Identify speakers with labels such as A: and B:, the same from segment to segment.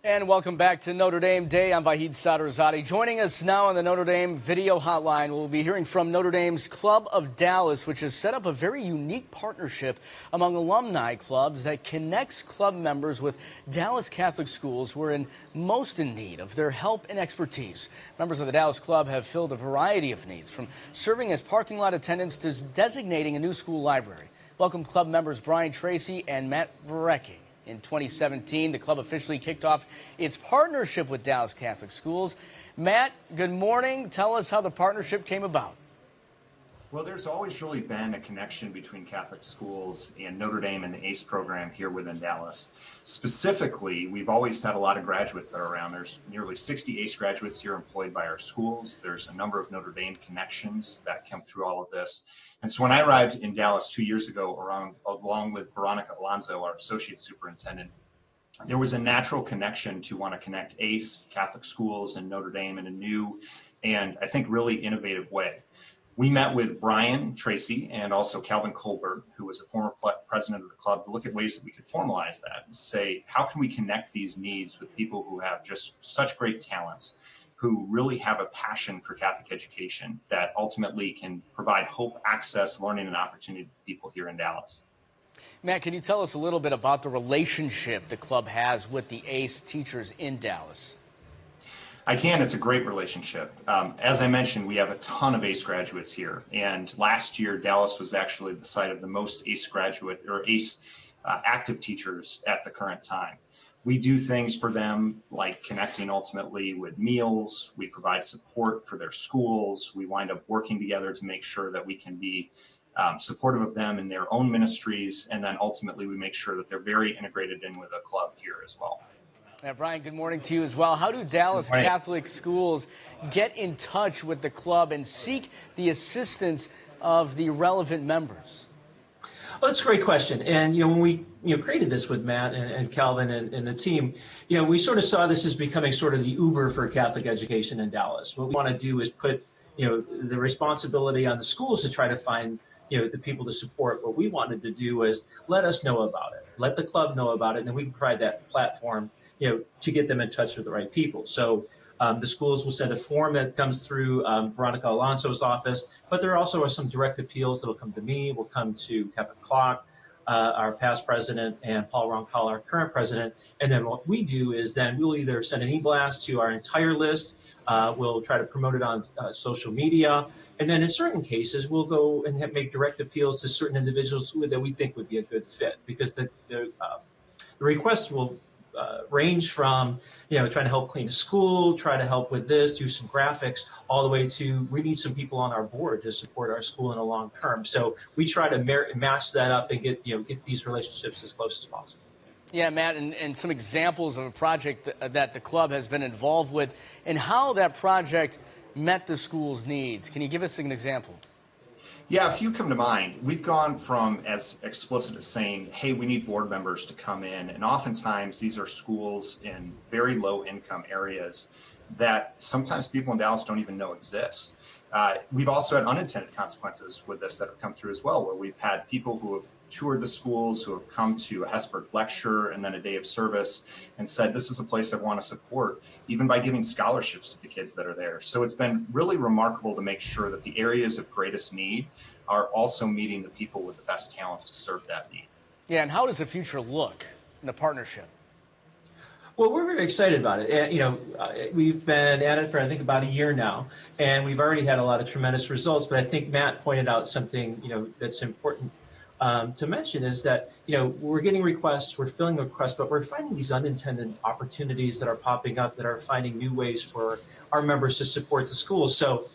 A: And welcome back to Notre Dame Day. I'm VAHID SADRZADEH. Joining us now on the Notre Dame video hotline, we'll be hearing from Notre Dame's Club of Dallas, which has set up a very unique partnership among alumni clubs that connects club members with Dallas Catholic schools who are most in need of their help and expertise. Members of the Dallas Club have filled a variety of needs, from serving as parking lot attendants to designating a new school library. Welcome club members Brian Tracy and Matt VEREECKE. In 2017, the club officially kicked off its partnership with Dallas Catholic schools. Matt, good morning. Tell us how the partnership came about.
B: Well, there's always really been a connection between Catholic schools and Notre Dame and the ACE program here within Dallas. Specifically, we've always had a lot of graduates that are around. There's nearly 60 ACE graduates here employed by our schools. There's a number of Notre Dame connections that come through all of this. And so when I arrived in Dallas 2 years ago, along with Veronica Alonso, our associate superintendent, there was a natural connection to want to connect ACE, Catholic schools, and Notre Dame in a new and I think really innovative way. We met with Brian Tracy and also Calvin Colbert, who was a former president of the club, to look at ways that we could formalize that and say, how can we connect these needs with people who have just such great talents, who really have a passion for Catholic education that ultimately can provide hope, access, learning, and opportunity to people here in Dallas.
A: Matt, can you tell us a little bit about the relationship the club has with the ACE teachers in Dallas?
B: I can. It's a great relationship. As I mentioned, we have a ton of ACE graduates here. And last year, Dallas was actually the site of the most ACE active teachers at the current time. We do things for them like connecting ultimately with meals. We provide support for their schools. We wind up working together to make sure that we can be supportive of them in their own ministries. And then ultimately we make sure that they're very integrated in with the club here as well.
A: Brian, good morning to you as well. How do Dallas Catholic schools get in touch with the club and seek the assistance of the relevant members?
C: Well, that's a great question. And, when we created this with Matt and Calvin and the team, we sort of saw this as becoming sort of the Uber for Catholic education in Dallas. What we want to do is put, the responsibility on the schools to try to find, the people to support. What we wanted to do is let us know about it, let the club know about it, and then we can provide that platform, to get them in touch with the right people. So the schools will send a form that comes through Veronica Alonso's office, but there also are some direct appeals that will come to me, will come to Kevin Clark, our past president, and Paul Roncal, our current president. And then what we do is then we'll either send an e-blast to our entire list, we'll try to promote it on social media, and then in certain cases, we'll go and make direct appeals to certain individuals that we think would be a good fit, because the requests will range from, trying to help clean a school, try to help with this, do some graphics, all the way to we need some people on our board to support our school in the long term. So we try to match that up and get these relationships as close as possible.
A: Yeah, Matt, and some examples of a project that the club has been involved with and how that project met the school's needs. Can you give us an example?
B: Yeah, a few come to mind. We've gone from as explicit as saying, hey, we need board members to come in. And oftentimes these are schools in very low income areas that sometimes people in Dallas don't even know exist. We've also had unintended consequences with this that have come through as well, where we've had people who have toured the schools, who have come to a Hesburgh lecture and then a day of service and said, this is a place I want to support, even by giving scholarships to the kids that are there. So it's been really remarkable to make sure that the areas of greatest need are also meeting the people with the best talents to serve that need.
A: Yeah, and how does the future look in the partnership?
C: Well, we're very excited about it. We've been at it for, I think, about a year now, and we've already had a lot of tremendous results. But I think Matt pointed out something, that's important to mention, is that, we're getting requests, we're filling requests, but we're finding these unintended opportunities that are popping up, that are finding new ways for our members to support the schools. So,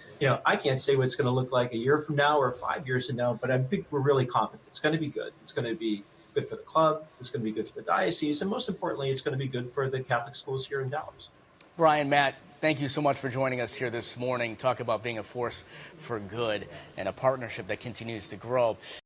C: I can't say what it's going to look like a year from now or 5 years from now, but I think we're really confident it's going to be good. It's going to be good for the club, it's going to be good for the diocese, and most importantly, it's going to be good for the Catholic schools here in Dallas.
A: Brian, Matt, thank you so much for joining us here this morning. Talk about being a force for good and a partnership that continues to grow.